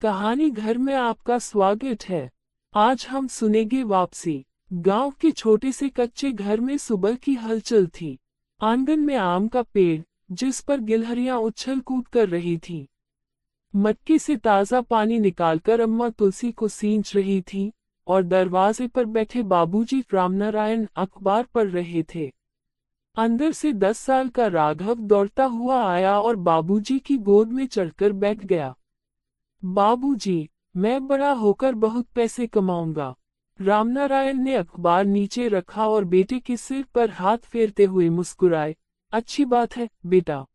कहानी घर में आपका स्वागत है। आज हम सुनेंगे वापसी। गांव के छोटे से कच्चे घर में सुबह की हलचल थी। आंगन में आम का पेड़, जिस पर गिलहरियां उछल कूद कर रही थीं। मटके से ताजा पानी निकालकर अम्मा तुलसी को सींच रही थी और दरवाजे पर बैठे बाबूजी रामनारायण अखबार पढ़ रहे थे। अंदर से 10 साल का राघव दौड़ता हुआ आया और बाबूजी की गोद में चढ़कर बैठ गया। बाबूजी, मैं बड़ा होकर बहुत पैसे कमाऊंगा। रामनारायण ने अखबार नीचे रखा और बेटे के सिर पर हाथ फेरते हुए मुस्कुराए। अच्छी बात है बेटा,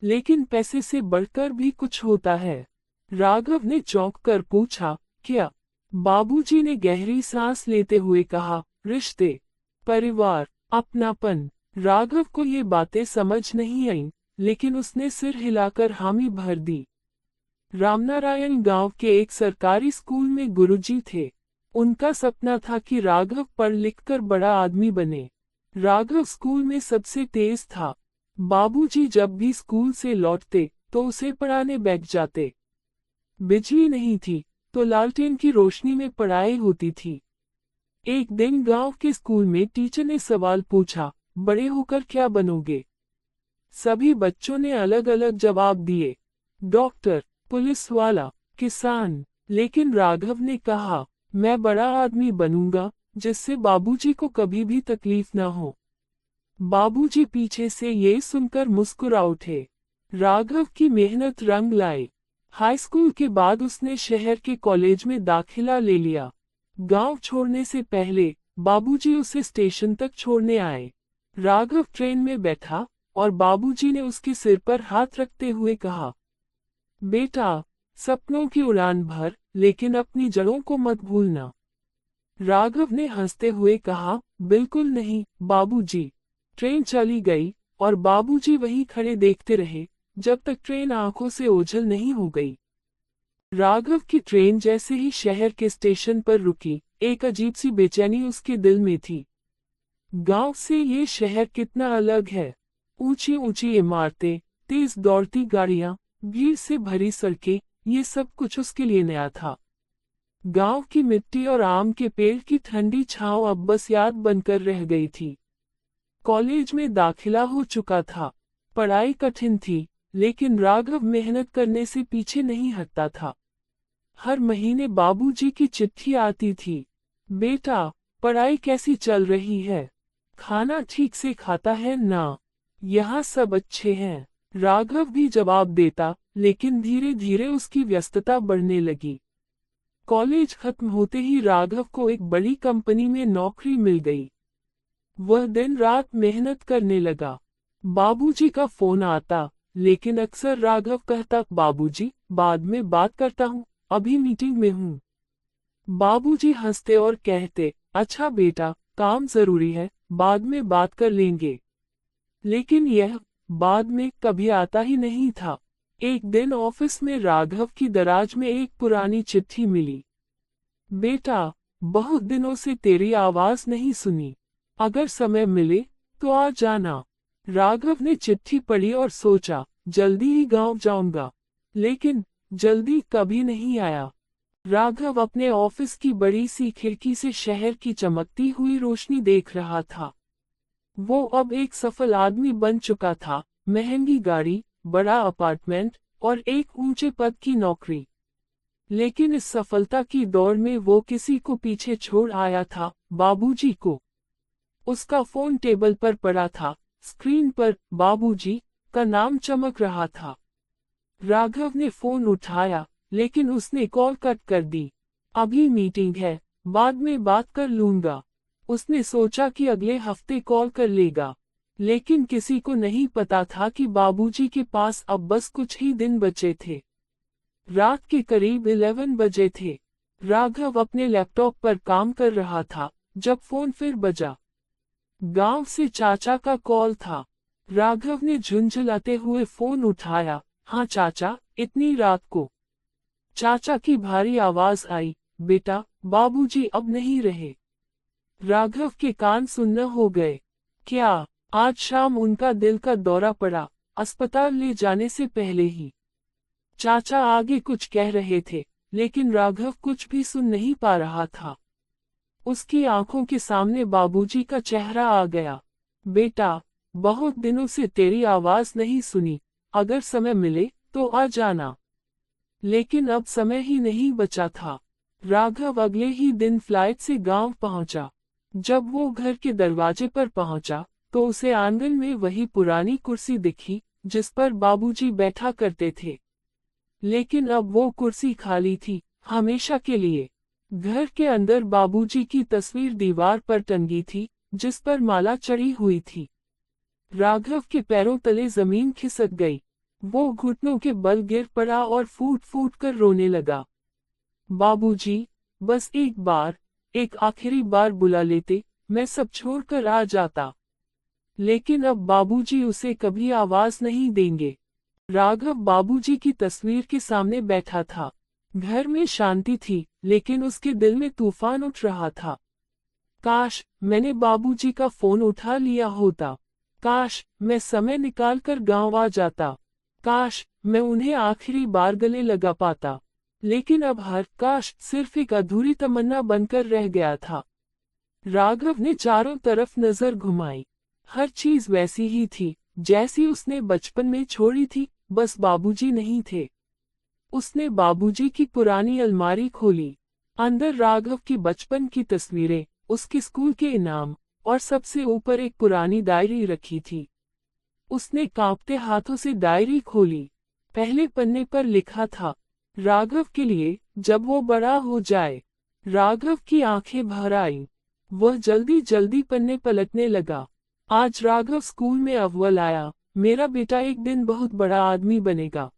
लेकिन पैसे से बढ़कर भी कुछ होता है। राघव ने चौंक कर पूछा, क्या? बाबूजी ने गहरी सांस लेते हुए कहा, रिश्ते, परिवार, अपनापन। राघव को ये बातें समझ नहीं आईं, लेकिन उसने सिर हिलाकर हामी भर दी। रामनारायण गांव के एक सरकारी स्कूल में गुरुजी थे। उनका सपना था कि राघव पढ़ लिखकर बड़ा आदमी बने। राघव स्कूल में सबसे तेज था। बाबूजी जब भी स्कूल से लौटते तो उसे पढ़ाने बैठ जाते। बिजली नहीं थी तो लालटेन की रोशनी में पढ़ाई होती थी। एक दिन गांव के स्कूल में टीचर ने सवाल पूछा, बड़े होकर क्या बनोगे? सभी बच्चों ने अलग अलग जवाब दिए। डॉक्टर, पुलिस वाला, किसान। लेकिन राघव ने कहा, मैं बड़ा आदमी बनूंगा जिससे बाबूजी को कभी भी तकलीफ न हो। बाबूजी पीछे से ये सुनकर मुस्कुरा उठे। राघव की मेहनत रंग लाई। हाई स्कूल के बाद उसने शहर के कॉलेज में दाखिला ले लिया। गांव छोड़ने से पहले बाबूजी उसे स्टेशन तक छोड़ने आए। राघव ट्रेन में बैठा और बाबूजी ने उसके सिर पर हाथ रखते हुए कहा, बेटा, सपनों की उड़ान भर, लेकिन अपनी जड़ों को मत भूलना। राघव ने हंसते हुए कहा, बिल्कुल नहीं बाबूजी। ट्रेन चली गई और बाबूजी वहीं खड़े देखते रहे जब तक ट्रेन आंखों से ओझल नहीं हो गई। राघव की ट्रेन जैसे ही शहर के स्टेशन पर रुकी, एक अजीब सी बेचैनी उसके दिल में थी। गांव से ये शहर कितना अलग है। ऊंची ऊंची इमारतें, तेज दौड़ती गाड़ियां, भीड़ से भरी सड़कें, ये सब कुछ उसके लिए नया था। गांव की मिट्टी और आम के पेड़ की ठंडी छांव अब बस याद बनकर रह गई थी। कॉलेज में दाखिला हो चुका था। पढ़ाई कठिन थी, लेकिन राघव मेहनत करने से पीछे नहीं हटता था। हर महीने बाबूजी की चिट्ठी आती थी, बेटा, पढ़ाई कैसी चल रही है? खाना ठीक से खाता है ना? यहाँ सब अच्छे हैं। राघव भी जवाब देता, लेकिन धीरे धीरे उसकी व्यस्तता बढ़ने लगी। कॉलेज खत्म होते ही राघव को एक बड़ी कंपनी में नौकरी मिल गई। वह दिन रात मेहनत करने लगा। बाबूजी का फोन आता, लेकिन अक्सर राघव कहता, बाबूजी, बाद में बात करता हूँ, अभी मीटिंग में हूँ। बाबूजी हंसते और कहते, अच्छा बेटा, काम जरूरी है, बाद में बात कर लेंगे। लेकिन यह बाद में कभी आता ही नहीं था। एक दिन ऑफिस में राघव की दराज में एक पुरानी चिट्ठी मिली। बेटा, बहुत दिनों से तेरी आवाज नहीं सुनी। अगर समय मिले तो आ जाना। राघव ने चिट्ठी पढ़ी और सोचा, जल्दी ही गांव जाऊंगा। लेकिन जल्दी कभी नहीं आया। राघव अपने ऑफिस की बड़ी सी खिड़की से शहर की चमकती हुई रोशनी देख रहा था। वो अब एक सफल आदमी बन चुका था, महंगी गाड़ी, बड़ा अपार्टमेंट और एक ऊंचे पद की नौकरी। लेकिन इस सफलता की दौड़ में वो किसी को पीछे छोड़ आया था, बाबूजी को। उसका फोन टेबल पर पड़ा था, स्क्रीन पर बाबूजी का नाम चमक रहा था। राघव ने फोन उठाया, लेकिन उसने कॉल कट कर दी। अभी मीटिंग है, बाद में बात कर लूंगा। उसने सोचा कि अगले हफ्ते कॉल कर लेगा, लेकिन किसी को नहीं पता था कि बाबूजी के पास अब बस कुछ ही दिन बचे थे। रात के करीब 11 बजे थे। राघव अपने लैपटॉप पर काम कर रहा था जब फोन फिर बजा। गांव से चाचा का कॉल था। राघव ने झुंझलाते हुए फोन उठाया, हाँ चाचा, इतनी रात को? चाचा की भारी आवाज आई, बेटा, बाबूजी अब नहीं रहे। राघव के कान सुन्न हो गए। क्या? आज शाम उनका दिल का दौरा पड़ा, अस्पताल ले जाने से पहले ही। चाचा आगे कुछ कह रहे थे, लेकिन राघव कुछ भी सुन नहीं पा रहा था। उसकी आंखों के सामने बाबूजी का चेहरा आ गया। बेटा, बहुत दिनों से तेरी आवाज नहीं सुनी, अगर समय मिले तो आ जाना। लेकिन अब समय ही नहीं बचा था। राघव अगले ही दिन फ्लाइट से गांव पहुंचा। जब वो घर के दरवाजे पर पहुंचा, तो उसे आंगन में वही पुरानी कुर्सी दिखी, जिस पर बाबूजी बैठा करते थे। लेकिन अब वो कुर्सी खाली थी, हमेशा के लिए। घर के अंदर बाबूजी की तस्वीर दीवार पर टंगी थी, जिस पर माला चढ़ी हुई थी। राघव के पैरों तले जमीन खिसक गई। वो घुटनों के बल गिर पड़ा और फूट फूट कर रोने लगा। बाबूजी, बस एक बार, एक आखिरी बार बुला लेते, मैं सब छोड़कर आ जाता। लेकिन अब बाबूजी उसे कभी आवाज नहीं देंगे। राघव बाबूजी की तस्वीर के सामने बैठा था। घर में शांति थी, लेकिन उसके दिल में तूफान उठ रहा था। काश मैंने बाबूजी का फोन उठा लिया होता। काश मैं समय निकालकर गांव आ जाता। काश मैं उन्हें आखिरी बार गले लगा पाता। लेकिन अब हर काश सिर्फ एक अधूरी तमन्ना बनकर रह गया था। राघव ने चारों तरफ नजर घुमाई। हर चीज वैसी ही थी, जैसी उसने बचपन में छोड़ी थी, बस बाबूजी नहीं थे। उसने बाबूजी की पुरानी अलमारी खोली। अंदर राघव की बचपन की तस्वीरें, उसके स्कूल के इनाम, और सबसे ऊपर एक पुरानी डायरी रखी थी। उसने कांपते हाथों से डायरी खोली। पहले पन्ने पर लिखा था, राघव के लिए, जब वो बड़ा हो जाए। राघव की आंखें भर आईं। वह जल्दी जल्दी पन्ने पलटने लगा। आज राघव स्कूल में अव्वल आया। मेरा बेटा एक दिन बहुत बड़ा आदमी बनेगा।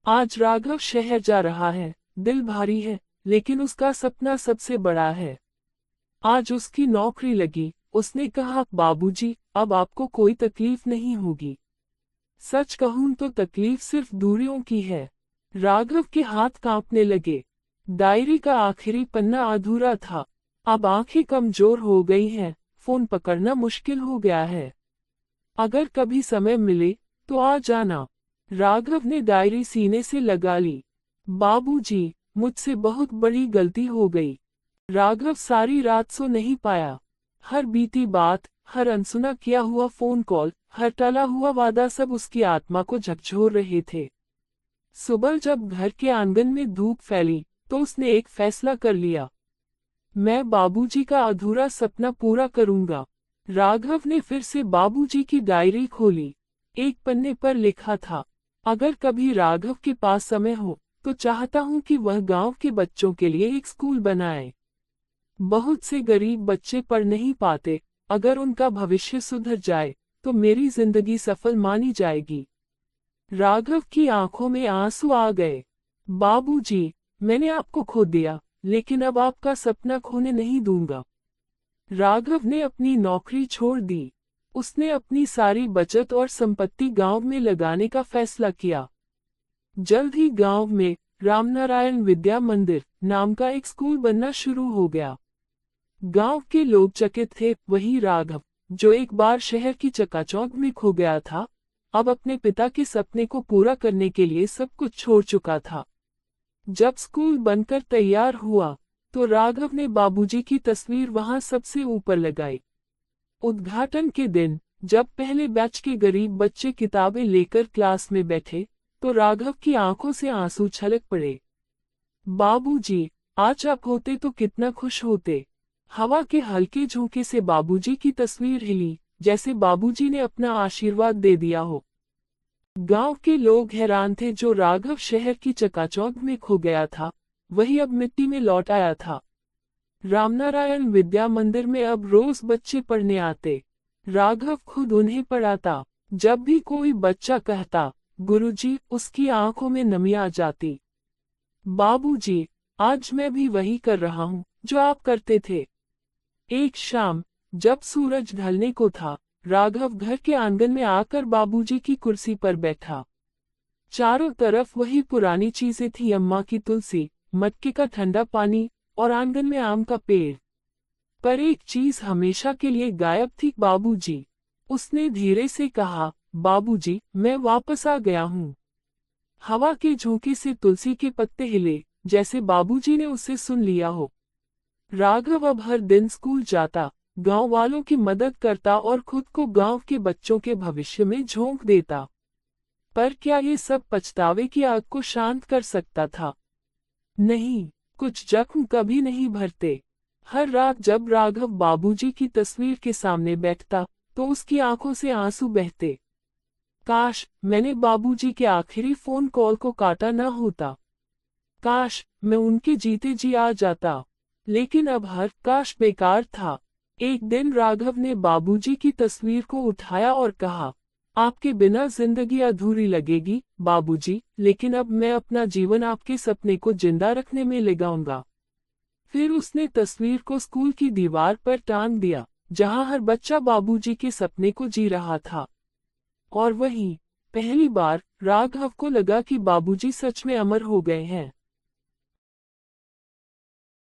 आज राघव शहर जा रहा है। दिल भारी है, लेकिन उसका सपना सबसे बड़ा है। आज उसकी नौकरी लगी। उसने कहा, बाबूजी, अब आपको कोई तकलीफ नहीं होगी। सच कहूं तो तकलीफ सिर्फ दूरियों की है। राघव के हाथ कांपने लगे। डायरी का आखिरी पन्ना अधूरा था। अब आंखें कमजोर हो गई हैं, फोन पकड़ना मुश्किल हो गया है। अगर कभी समय मिले तो आ जाना। राघव ने डायरी सीने से लगा ली। बाबूजी, मुझसे बहुत बड़ी गलती हो गई। राघव सारी रात सो नहीं पाया। हर बीती बात, हर अनसुना किया हुआ फोन कॉल, हर टला हुआ वादा, सब उसकी आत्मा को झकझोर रहे थे। सुबह जब घर के आंगन में धूप फैली, तो उसने एक फैसला कर लिया। मैं बाबूजी का अधूरा सपना पूरा करूंगा। राघव ने फिर से बाबूजी की डायरी खोली। एक पन्ने पर लिखा था, अगर कभी राघव के पास समय हो, तो चाहता हूं कि वह गांव के बच्चों के लिए एक स्कूल बनाए। बहुत से गरीब बच्चे पढ़ नहीं पाते। अगर उनका भविष्य सुधर जाए, तो मेरी जिंदगी सफल मानी जाएगी। राघव की आंखों में आंसू आ गए। बाबूजी, मैंने आपको खो दिया, लेकिन अब आपका सपना खोने नहीं दूंगा। राघव ने अपनी नौकरी छोड़ दी। उसने अपनी सारी बचत और संपत्ति गांव में लगाने का फैसला किया। जल्द ही गांव में रामनारायण विद्या मंदिर नाम का एक स्कूल बनना शुरू हो गया। गांव के लोग चकित थे। वही राघव, जो एक बार शहर की चकाचौंध में खो गया था, अब अपने पिता के सपने को पूरा करने के लिए सब कुछ छोड़ चुका था। जब स्कूल बनकर तैयार हुआ, तो राघव ने बाबूजी की तस्वीर वहां सबसे ऊपर लगाई। उद्घाटन के दिन, जब पहले बैच के गरीब बच्चे किताबें लेकर क्लास में बैठे, तो राघव की आंखों से आंसू छलक पड़े। बाबूजी, आज आप होते तो कितना खुश होते। हवा के हल्के झोंके से बाबूजी की तस्वीर हिली, जैसे बाबूजी ने अपना आशीर्वाद दे दिया हो। गांव के लोग हैरान थे। जो राघव शहर की चकाचौंध में खो गया था, वही अब मिट्टी में लौट आया था। रामनारायण विद्या मंदिर में अब रोज बच्चे पढ़ने आते। राघव खुद उन्हें पढ़ाता। जब भी कोई बच्चा कहता, गुरुजी, उसकी आंखों में नमी आ जाती। बाबूजी, आज मैं भी वही कर रहा हूँ, जो आप करते थे। एक शाम, जब सूरज ढलने को था, राघव घर के आंगन में आकर बाबूजी की कुर्सी पर बैठा। चारों तरफ वही पुरानी चीजें थी, अम्मा की तुलसी, मटके का ठंडा पानी, और आंगन में आम का पेड़। पर एक चीज हमेशा के लिए गायब थी, बाबूजी। उसने धीरे से कहा, बाबूजी, मैं वापस आ गया हूँ। हवा के झोंके से तुलसी के पत्ते हिले, जैसे बाबूजी ने उसे सुन लिया हो। राघव अब हर दिन स्कूल जाता, गांव वालों की मदद करता और खुद को गांव के बच्चों के भविष्य में झोंक देता। पर क्या ये सब पछतावे की आग को शांत कर सकता था? नहीं, कुछ जख्म कभी नहीं भरते। हर रात जब राघव बाबूजी की तस्वीर के सामने बैठता, तो उसकी आंखों से आंसू बहते। काश मैंने बाबूजी के आखिरी फोन कॉल को काटा न होता। काश मैं उनके जीते जी आ जाता। लेकिन अब हर काश बेकार था। एक दिन राघव ने बाबूजी की तस्वीर को उठाया और कहा, आपके बिना जिंदगी अधूरी लगेगी बाबूजी, लेकिन अब मैं अपना जीवन आपके सपने को जिंदा रखने में लगाऊंगा। फिर उसने तस्वीर को स्कूल की दीवार पर टांग दिया, जहां हर बच्चा बाबूजी के सपने को जी रहा था। और वहीं पहली बार राघव को लगा कि बाबूजी सच में अमर हो गए हैं।